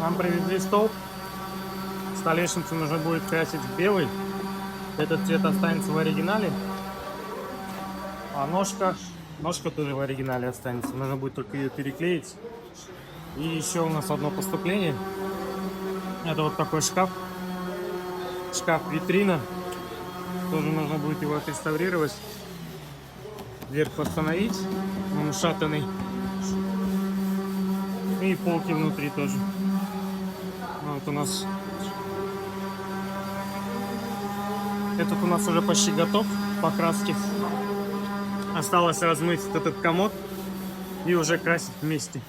Нам привезли стол. Столешницу нужно будет красить в белый. Этот цвет останется в оригинале. А ножка тоже в оригинале останется. Нужно будет только ее переклеить. И еще у нас одно поступление. Это вот такой шкаф. Шкаф-витрина. Тоже нужно будет его отреставрировать. Дверь восстановить. Он ушатанный. И полки внутри тоже. Вот у нас. Этот у нас уже почти готов по краске. Осталось размыть этот комод и уже красить вместе.